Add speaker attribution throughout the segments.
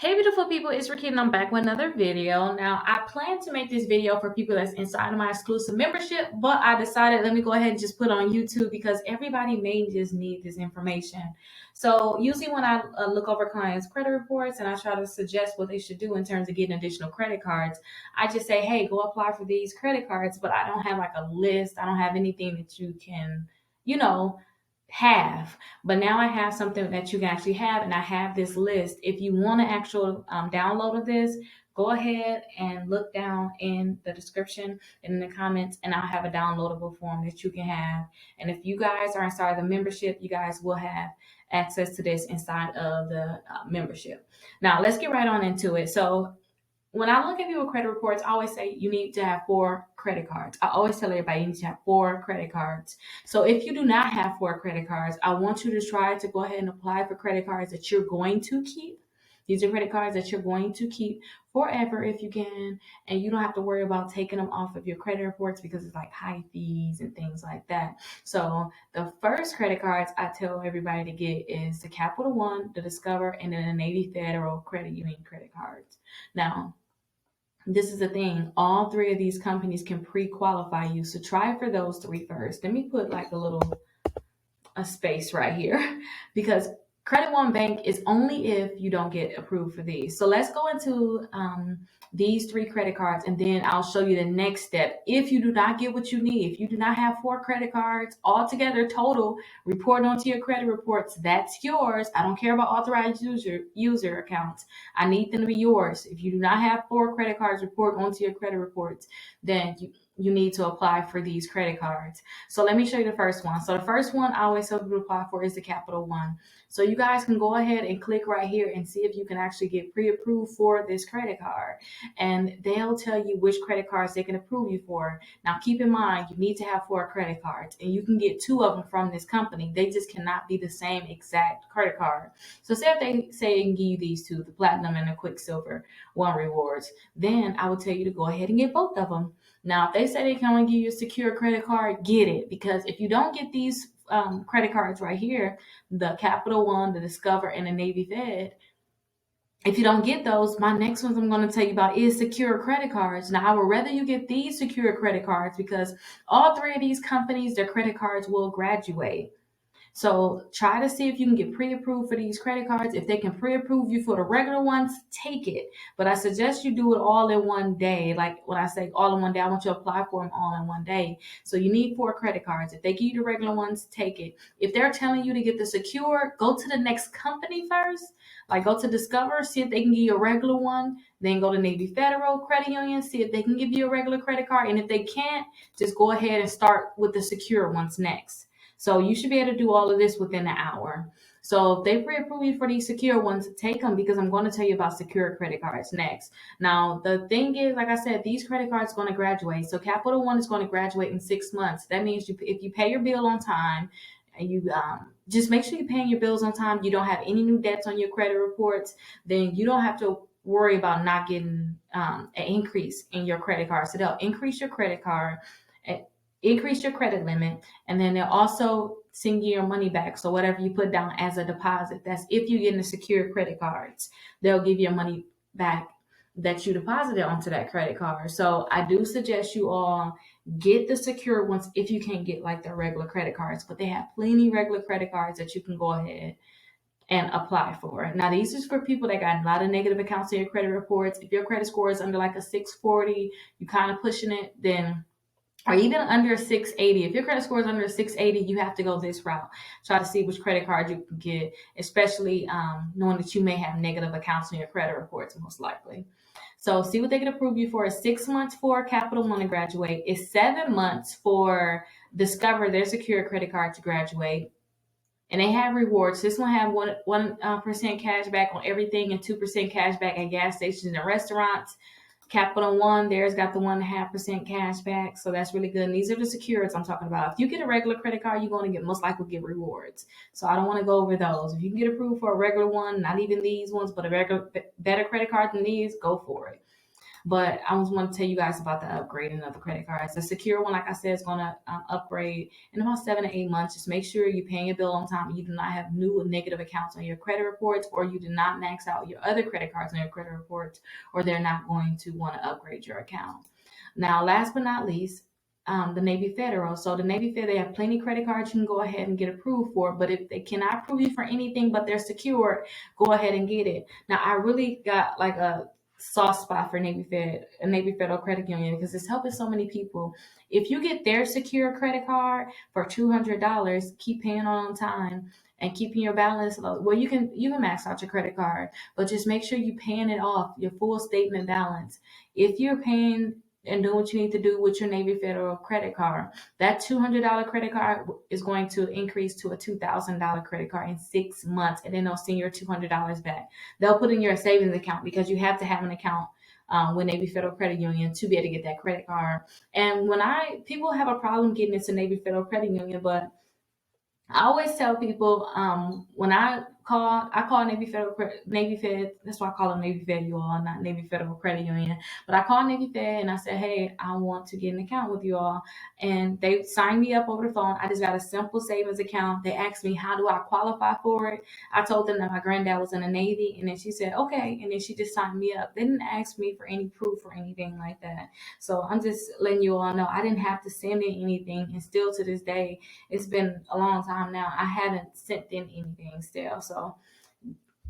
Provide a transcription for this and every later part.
Speaker 1: Hey beautiful people, it's Rickita and I'm back with another video. Now I plan to make this video for people that's inside of my exclusive membership, but I decided let me go ahead and just put it on YouTube because everybody may just need this information. So usually when I look over clients' credit reports and I try to suggest what they should do in terms of getting additional credit cards, I just say, hey, go apply for these credit cards, but I don't have like a list. I don't have anything that you can, you know, have. But now I have something that you can actually have, and I have this list. If you want an actual download of this, go ahead and look down in the description and in the comments, and I'll have a downloadable form that you can have. And if you guys are inside the membership, you guys will have access to this inside of the membership. Now, let's get right on into it. So when I look at people credit reports, I always say you need to have 4 credit cards. I always tell everybody you need to have 4 credit cards. So if you do not have 4 credit cards, I want you to try to go ahead and apply for credit cards that you're going to keep. These are credit cards that you're going to keep forever if you can, and you don't have to worry about taking them off of your credit reports because it's like high fees and things like that. So the first credit cards I tell everybody to get is the Capital One, the Discover, and then the Navy Federal Credit Union credit cards. Now, this is the thing. All 3 of these companies can pre-qualify you. So try for those 3 first. Let me put like a space right here because Credit One Bank is only if you don't get approved for these. So let's go into these 3 credit cards, and then I'll show you the next step. If you do not get what you need, if you do not have 4 credit cards altogether total, report onto your credit reports. That's yours. I don't care about authorized user accounts. I need them to be yours. If you do not have 4 credit cards, report onto your credit reports. Then you need to apply for these credit cards. So let me show you the first one. So the first one I always tell people to apply for is the Capital One. So you guys can go ahead and click right here and see if you can actually get pre-approved for this credit card. And they'll tell you which credit cards they can approve you for. Now keep in mind, you need to have 4 credit cards, and you can get 2 of them from this company. They just cannot be the same exact credit card. So say if they say they can give you these 2, the Platinum and the Quicksilver One Rewards, then I would tell you to go ahead and get both of them. Now, if they say they can only give you a secure credit card, get it. Because if you don't get these credit cards right here, the Capital One, the Discover, and the Navy Fed, if you don't get those, my next ones I'm going to tell you about is secure credit cards. Now, I would rather you get these secure credit cards because all 3 of these companies, their credit cards will graduate. So try to see if you can get pre-approved for these credit cards. If they can pre-approve you for the regular ones, take it. But I suggest you do it all in one day. Like when I say all in one day, I want you to apply for them all in one day. So you need 4 credit cards. If they give you the regular ones, take it. If they're telling you to get the secure, go to the next company first. Like go to Discover, see if they can give you a regular one. Then go to Navy Federal Credit Union, see if they can give you a regular credit card. And if they can't, just go ahead and start with the secure ones next. So you should be able to do all of this within an hour. So if they pre-approve you for these secure ones, take them because I'm going to tell you about secure credit cards next. Now, the thing is, like I said, these credit cards are going to graduate. So Capital One is going to graduate in 6 months. That means if you pay your bill on time, and you just make sure you're paying your bills on time, you don't have any new debts on your credit reports, then you don't have to worry about not getting an increase in your credit card. So they'll increase your credit card, increase your credit limit, and then they'll also send you your money back. So whatever you put down as a deposit, that's if you get in the secure credit cards, they'll give you your money back that you deposited onto that credit card. So I do suggest you all get the secure ones if you can't get like the regular credit cards, but they have plenty regular credit cards that you can go ahead and apply for. Now, these is for people that got a lot of negative accounts in your credit reports. If your credit score is under like a 640, you kind of pushing it, then or even under 680. If your credit score is under 680, you have to go this route. Try to see which credit card you can get, especially knowing that you may have negative accounts in your credit reports, most likely. So see what they can approve you for. 6 months for Capital One to graduate. It's 7 months for Discover, their secure credit card to graduate. And they have rewards. This one have 1% cash back on everything and 2% cash back at gas stations and restaurants. Capital One, theirs got the 1.5% cash back, so that's really good. And these are the securities I'm talking about. If you get a regular credit card, you're going to get most likely get rewards. So I don't want to go over those. If you can get approved for a regular one, not even these ones, but a regular better credit card than these, go for it. But I was want to tell you guys about the upgrading of the credit cards. The secure one, like I said, is going to upgrade in about 7 to 8 months. Just make sure you're paying your bill on time. You do not have new or negative accounts on your credit reports, or you do not max out your other credit cards on your credit reports, or they're not going to want to upgrade your account. Now, last but not least, the Navy Federal. So the Navy Federal, they have plenty of credit cards you can go ahead and get approved for. But if they cannot approve you for anything but they're secured, go ahead and get it. Now, I really got like a soft spot for a Navy Federal Credit Union, because it's helping so many people. If you get their secure credit card for $200, keep paying on time and keeping your balance low. Well, you can max out your credit card, but just make sure you're paying it off, your full statement balance. If you're paying and doing what you need to do with your Navy Federal credit card, that $200 credit card is going to increase to a $2,000 credit card in 6 months, and then they'll send your $200 back. They'll put in your savings account, because you have to have an account with Navy Federal Credit Union to be able to get that credit card. And people have a problem getting into Navy Federal Credit Union, but I always tell people, when I call Navy Fed. That's why I call them Navy Fed, you all, not Navy Federal Credit Union. But I call Navy Fed and I said, hey, I want to get an account with you all. And they signed me up over the phone. I just got a simple savings account. They asked me, how do I qualify for it? I told them that my granddad was in the Navy. And then she said, okay. And then she just signed me up. They didn't ask me for any proof or anything like that. So I'm just letting you all know I didn't have to send in anything. And still to this day, it's been a long time now, I haven't sent in anything still. So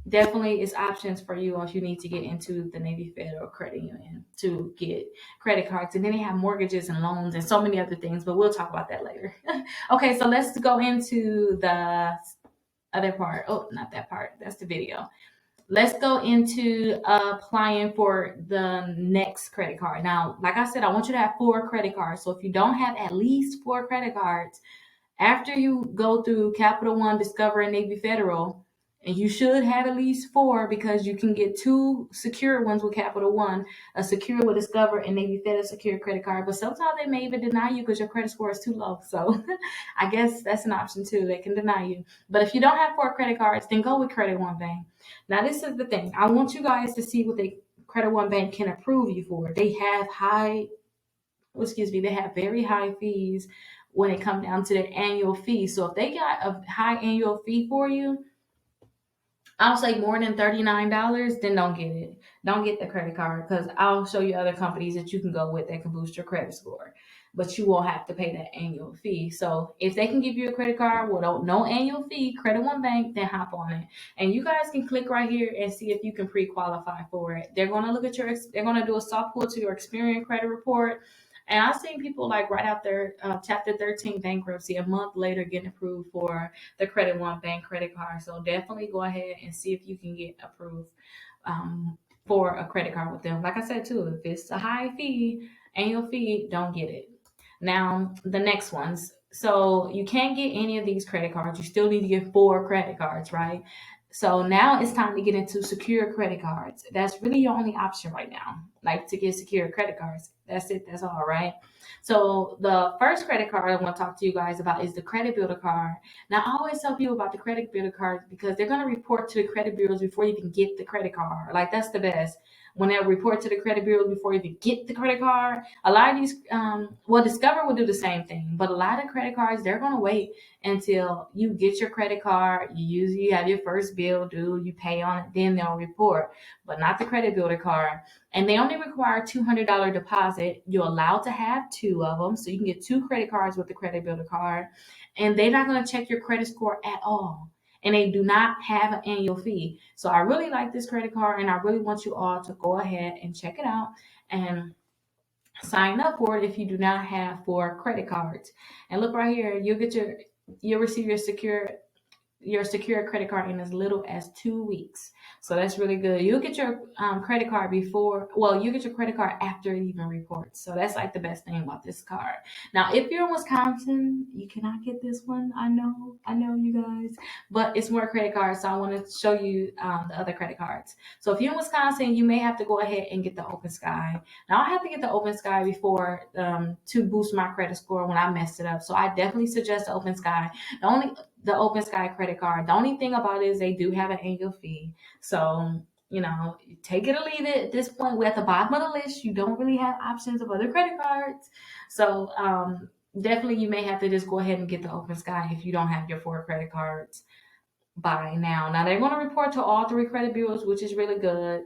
Speaker 1: definitely it's options for you if you need to get into the Navy Federal Credit Union to get credit cards. And then they have mortgages and loans and so many other things, but we'll talk about that later. Okay, so let's go into the other part. Oh, not that part. That's the video. Let's go into applying for the next credit card. Now, like I said, I want you to have 4 credit cards. So if you don't have at least 4 credit cards, after you go through Capital One, Discover, and Navy Federal, and you should have at least 4, because you can get 2 secure ones with Capital One, a secure with Discover, and Navy Federal secure credit card. But sometimes they may even deny you because your credit score is too low. So I guess that's an option too. They can deny you. But if you don't have 4 credit cards, then go with Credit One Bank. Now, this is the thing. I want you guys to see what Credit One Bank can approve you for. They have they have very high fees when it comes down to the annual fee. So if they got a high annual fee for you, I'll say more than $39, then don't get it. Don't get the credit card, because I'll show you other companies that you can go with that can boost your credit score, but you won't have to pay that annual fee. So if they can give you a credit card with no annual fee, Credit One Bank, then hop on it. And you guys can click right here and see if you can pre-qualify for it. They're going to look at they're going to do a soft pull to your Experian credit report. And I've seen people like right after Chapter 13 bankruptcy, a month later, getting approved for the Credit One Bank credit card. So definitely go ahead and see if you can get approved for a credit card with them. Like I said too, if it's a high annual fee, don't get it. Now, the next ones. So you can't get any of these credit cards. You still need to get 4 credit cards, right? So now it's time to get into secure credit cards. That's really your only option right now, like to get secure credit cards. That's it. That's all, right? So the first credit card I want to talk to you guys about is the credit builder card. Now, I always tell people about the credit builder card because they're going to report to the credit bureaus before you even get the credit card. Like, that's the best. When they report to the credit bureau before you even get the credit card, a lot of these, Discover will do the same thing, but a lot of credit cards, they're going to wait until you get your credit card, you have your first bill due, you pay on it, then they'll report, but not the credit builder card. And they only require a $200 deposit. You're allowed to have 2 of them, so you can get 2 credit cards with the credit builder card, and they're not going to check your credit score at all. And they do not have an annual fee. So I really like this credit card, and I really want you all to go ahead and check it out and sign up for it if you do not have 4 credit cards. And look right here, you'll receive your secure credit card in as little as 2 weeks. So that's really good. You'll get your credit card you get your credit card after it even reports. So that's like the best thing about this card. Now, if you're in Wisconsin, you cannot get this one. I know you guys, but it's more credit cards. So I want to show you the other credit cards. So if you're in Wisconsin, you may have to go ahead and get the Open Sky. Now, I have to get the Open Sky before to boost my credit score when I messed it up. So I definitely suggest the Open Sky. The Open Sky credit card. The only thing about it is they do have an annual fee. So take it or leave it. At this point, we're at the bottom of the list. You don't really have options of other credit cards. So definitely you may have to just go ahead and get the Open Sky if you don't have your 4 credit cards by now. Now they're going to report to all 3 credit bureaus, which is really good.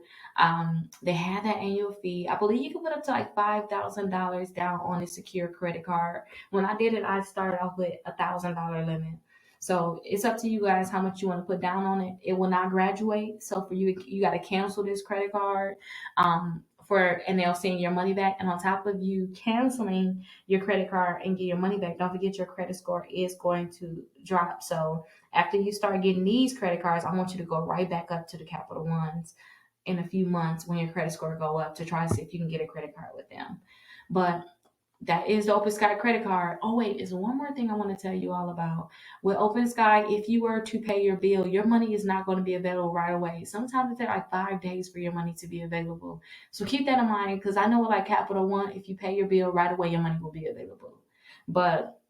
Speaker 1: They have that annual fee. I believe you can put up to like $5,000 down on a secure credit card. When I did it, I started off with $1,000 limit. So it's up to you guys how much you want to put down on it. It will not graduate. So for you, you got to cancel this credit card. And they'll send your money back. And on top of you canceling your credit card and get your money back, don't forget your credit score is going to drop. So after you start getting these credit cards, I want you to go right back up to the Capital Ones in a few months when your credit score go up to try to see if you can get a credit card with them. But that is the Open Sky credit card. Oh wait, there's one more thing I want to tell you all about. With Open Sky, if you were to pay your bill, your money is not going to be available right away. Sometimes it takes like 5 days for your money to be available. So keep that in mind, because I know like Capital One, if you pay your bill right away, your money will be available. But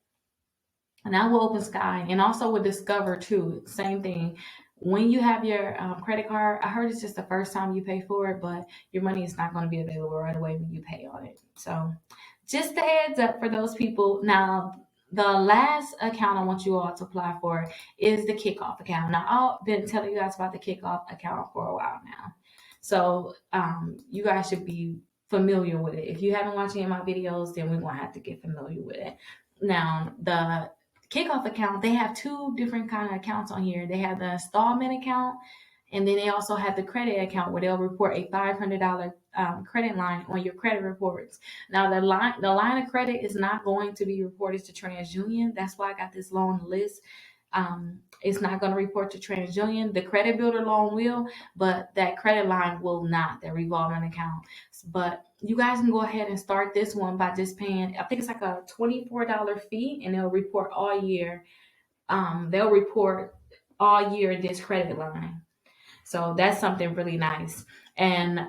Speaker 1: now with Open Sky and also with Discover too, same thing. When you have your credit card, I heard it's just the first time you pay for it, but your money is not going to be available right away when you pay on it. So just a heads up for those people. Now, the last account I want you all to apply for is the Kickoff account. Now, I've been telling you guys about the Kickoff account for a while now. So you guys should be familiar with it. If you haven't watched any of my videos, then we're going to have to get familiar with it. Now, the Kickoff account, they have 2 different kind of accounts on here. They have the installment account, and then they also have the credit account where they'll report a $500 credit line on your credit reports. Now the line of credit is not going to be reported to TransUnion. That's why I got this loan list. It's not going to report to TransUnion. The credit builder loan will, but that credit line will not, that revolving account. But you guys can go ahead and start this one by just paying, I think it's like a $24 fee, and they'll report all year. They'll report all year this credit line. So that's something really nice. And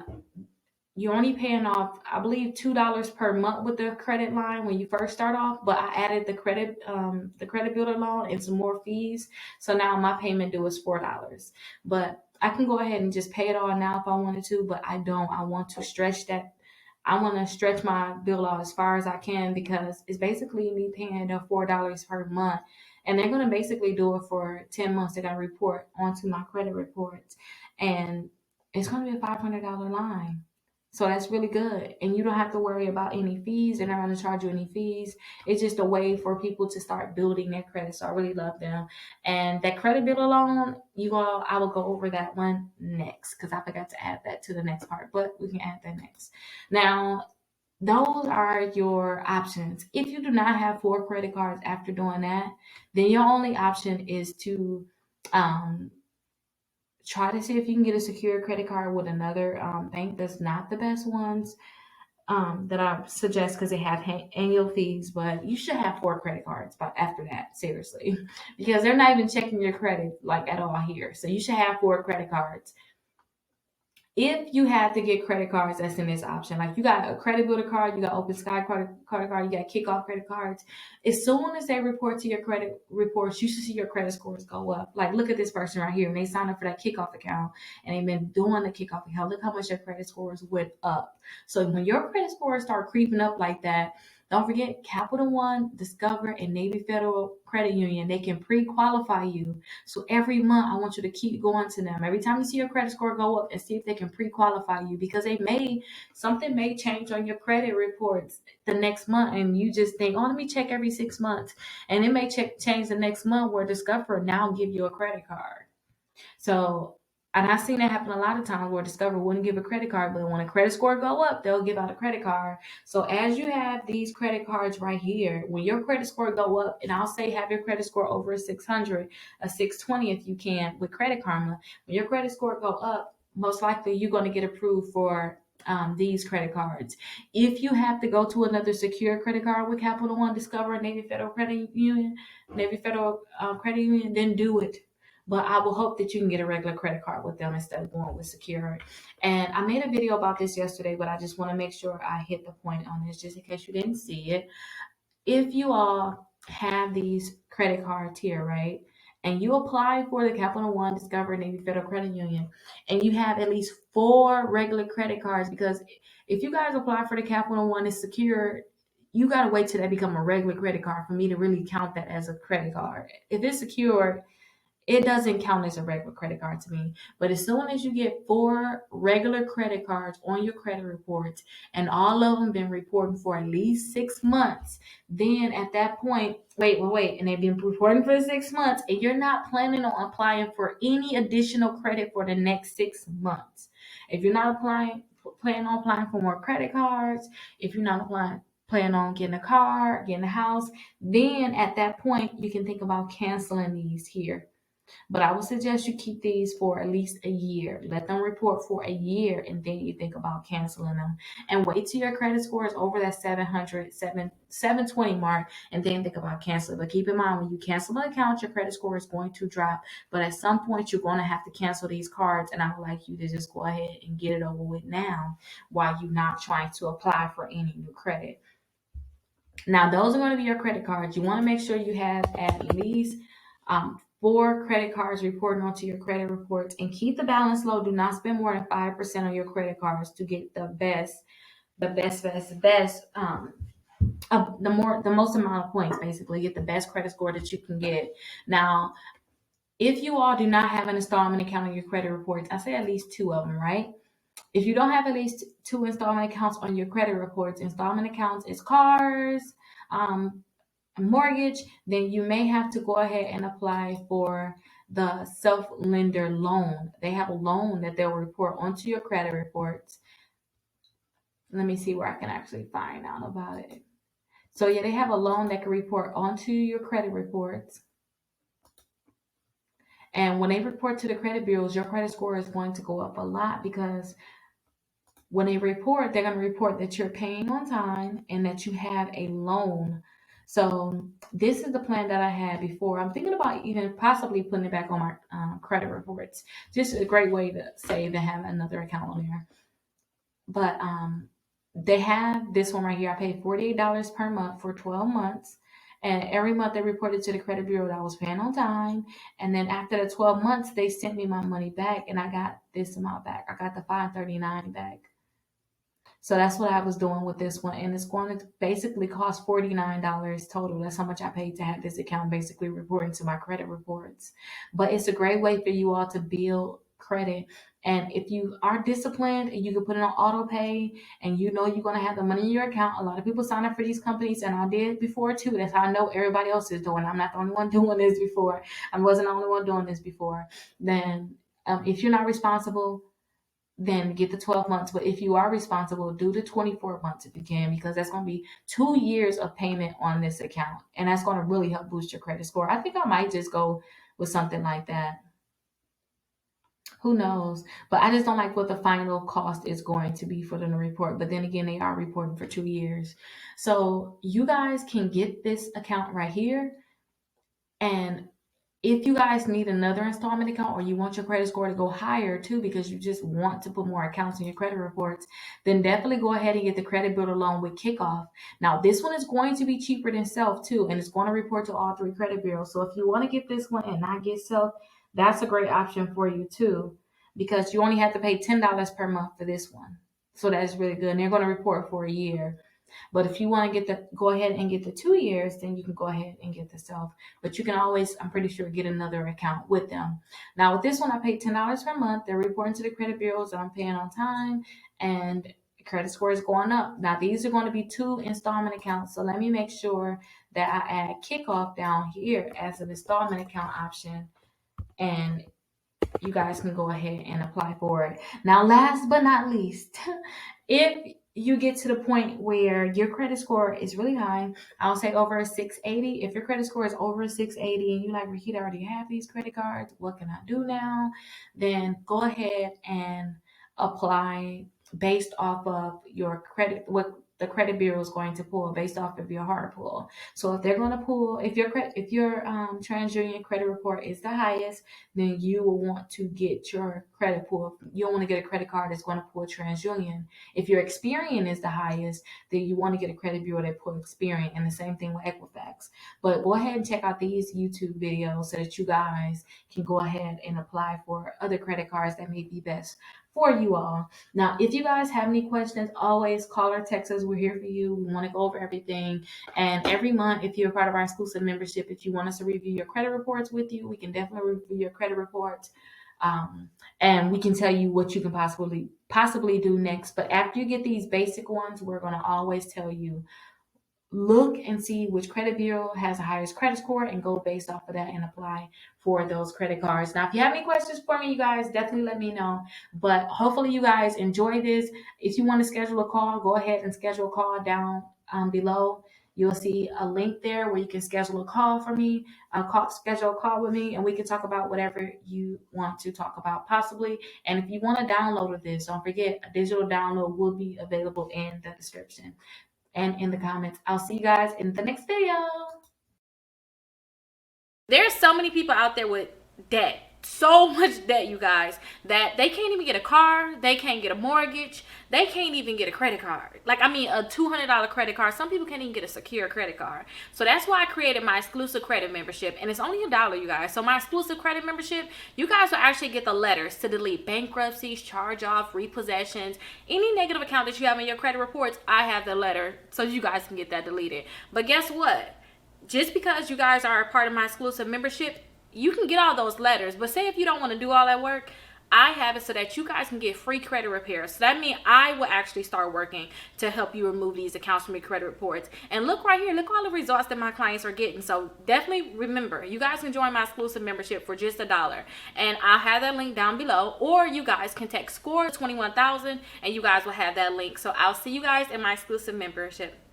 Speaker 1: you're only paying off, I believe, $2 per month with the credit line when you first start off. But I added the credit builder loan and some more fees. So now my payment due is $4. But I can go ahead and just pay it all now if I wanted to, but I don't. I want to stretch that. I want to stretch my bill out as far as I can, because it's basically me paying the $4 per month. And they're going to basically do it for 10 months. They're going to report onto my credit reports. And it's going to be a $500 line. So that's really good. And you don't have to worry about any fees. They're not going to charge you any fees. It's just a way for people to start building their credit. So I really love them. And that credit builder loan, I will go over that one next, because I forgot to add that to the next part, but we can add that next. Now, those are your options. If you do not have 4 credit cards after doing that, then your only option is to try to see if you can get a secure credit card with another bank that's not the best ones that I suggest, because they have annual fees. But you should have 4 credit cards but after that, seriously, because they're not even checking your credit like at all here. So you should have 4 credit cards. If you have to get credit cards, that's in this option. Like you got a credit builder card, you got Open Sky credit card, you got Kickoff credit cards. As soon as they report to your credit reports, you should see your credit scores go up. Like look at this person right here. When they signed up for that Kickoff account and they've been doing the Kickoff account, look how much their credit scores went up. So when your credit scores start creeping up like that, don't forget Capital One, Discover, and Navy Federal Credit Union. They can pre-qualify you. So every month, I want you to keep going to them. Every time you see your credit score go up, and see if they can pre-qualify you, because something may change on your credit reports the next month, and you just think, oh, let me check every 6 months, and it may change the next month where Discover now give you a credit card. So. And I've seen that happen a lot of times where Discover wouldn't give a credit card, but when a credit score go up, they'll give out a credit card. So as you have these credit cards right here, when your credit score go up, and I'll say have your credit score over a 600, a 620 if you can with Credit Karma, when your credit score go up, most likely you're going to get approved for these credit cards. If you have to go to another secure credit card with Capital One, Discover, Navy Federal Credit Union, Credit Union, then do it. But I will hope that you can get a regular credit card with them instead of going with secure. And I made a video about this yesterday, but I just want to make sure I hit the point on this just in case you didn't see it. If you all have these credit cards here, right? and you apply for the Capital One, Discover, Navy Federal Credit Union, and you have at least 4 regular credit cards, because if you guys apply for the Capital One, it's secure. You gotta wait till that become a regular credit card for me to really count that as a credit card. If it's secured, it doesn't count as a regular credit card to me. But as soon as you get 4 regular credit cards on your credit reports and all of them been reporting for at least 6 months, then at that point, wait, and they've been reporting for 6 months, and you're not planning on applying for any additional credit for the next 6 months. If you're not planning on applying for more credit cards, if you're not planning on getting a car, getting a house, then at that point you can think about canceling these here. But I would suggest you keep these for at least a year. Let them report for a year, and then you think about canceling them. And wait till your credit score is over that 720 mark, and then think about canceling. But keep in mind, when you cancel an account, your credit score is going to drop. But at some point, you're going to have to cancel these cards, and I would like you to just go ahead and get it over with now while you're not trying to apply for any new credit. Now, those are going to be your credit cards. You want to make sure you have at least 4 credit cards reporting onto your credit reports, and keep the balance low. Do not spend more than 5% on your credit cards to get the most amount of points. Basically, get the best credit score that you can get. Now, if you all do not have an installment account on your credit reports, I say at least 2 of them, right? If you don't have at least 2 installment accounts on your credit reports, installment accounts is cars, mortgage, then you may have to go ahead and apply for the self-lender loan. They have a loan that they'll report onto your credit reports. Let me see where I can actually find out about it. So yeah, they have a loan that can report onto your credit reports. And when they report to the credit bureaus, your credit score is going to go up a lot, because when they report, they're going to report that you're paying on time and that you have a loan. So this is the plan that I had before. I'm thinking about even possibly putting it back on my credit reports. Just a great way to save and have another account on there. But they have this one right here. I paid $48 per month for 12 months. And every month they reported to the credit bureau that I was paying on time. And then after the 12 months, they sent me my money back, and I got this amount back. I got the $539 back. So that's what I was doing with this one. And it's going to basically cost $49 total. That's how much I paid to have this account basically reporting to my credit reports. But it's a great way for you all to build credit. And if you are disciplined and you can put it on auto pay, and you know you're going to have the money in your account. A lot of people sign up for these companies, and I did before too. That's how I know everybody else is doing. I'm not the only one doing this before. I wasn't the only one doing this before. Then if you're not responsible, then get the 12 months. But if you are responsible, do the 24 months if you can, because that's going to be 2 years of payment on this account. And that's going to really help boost your credit score. I think I might just go with something like that. Who knows? But I just don't like what the final cost is going to be for them to report. But then again, they are reporting for 2 years. So you guys can get this account right here. And if you guys need another installment account, or you want your credit score to go higher too, because you just want to put more accounts in your credit reports, then definitely go ahead and get the credit builder loan with Kickoff. Now, this one is going to be cheaper than Self too, and it's going to report to all 3 credit bureaus. So if you want to get this one and not get Self, that's a great option for you too, because you only have to pay $10 per month for this one. So that's really good. And they're going to report for a year. But if you want to go ahead and get the 2 years, then you can go ahead and get the Self. But you can always, I'm pretty sure, get another account with them. Now, with this one, I paid $10 per month. They're reporting to the credit bureaus that I'm paying on time, and credit score is going up. Now, these are going to be 2 installment accounts. So let me make sure that I add Kickoff down here as an installment account option, and you guys can go ahead and apply for it. Now, last but not least, if you get to the point where your credit score is really high, I'll say over a 680. If your credit score is over a 680 and you're like, Rickita, I already have these credit cards, what can I do now? Then go ahead and apply based off of your credit, what the credit bureau is going to pull based off of your hard pull. So if they're going to pull, if your TransUnion credit report is the highest, then you will want to get your credit pull. You'll want to get a credit card that's going to pull TransUnion. If your Experian is the highest, then you want to get a credit bureau that pull Experian, and the same thing with Equifax. But go ahead and check out these YouTube videos so that you guys can go ahead and apply for other credit cards that may be best for you all. Now, if you guys have any questions, always call or text us. We're here for you. We want to go over everything. And every month, if you're a part of our exclusive membership, if you want us to review your credit reports with you, we can definitely review your credit reports. And we can tell you what you can possibly do next. But after you get these basic ones, we're going to always tell you, look and see which credit bureau has the highest credit score and go based off of that and apply for those credit cards. Now, if you have any questions for me, you guys definitely let me know. But hopefully you guys enjoy this. If you want to schedule a call, go ahead and schedule a call down below. You'll see a link there where you can schedule a call for me, schedule a call with me, and we can talk about whatever you want to talk about possibly. And if you want to download this, don't forget, a digital download will be available in the description and in the comments. I'll see you guys in the next video. There's so many people out there with debt, so much debt, you guys, that they can't even get a car, they can't get a mortgage, they can't even get a credit card. Like, I mean, a $200 credit card. Some people can't even get a secure credit card. So that's why I created my exclusive credit membership, and it's only $1, you guys. So my exclusive credit membership, you guys will actually get the letters to delete bankruptcies, charge-off, repossessions, any negative account that you have in your credit reports. I have the letter so you guys can get that deleted. But guess what? Just because you guys are a part of my exclusive membership, you can get all those letters. But say if you don't want to do all that work, I have it so that you guys can get free credit repair. So that means I will actually start working to help you remove these accounts from your credit reports. And look right here, look all the results that my clients are getting. So definitely remember, you guys can join my exclusive membership for just $1. And I'll have that link down below. Or you guys can text SCORE 21,000 and you guys will have that link. So I'll see you guys in my exclusive membership.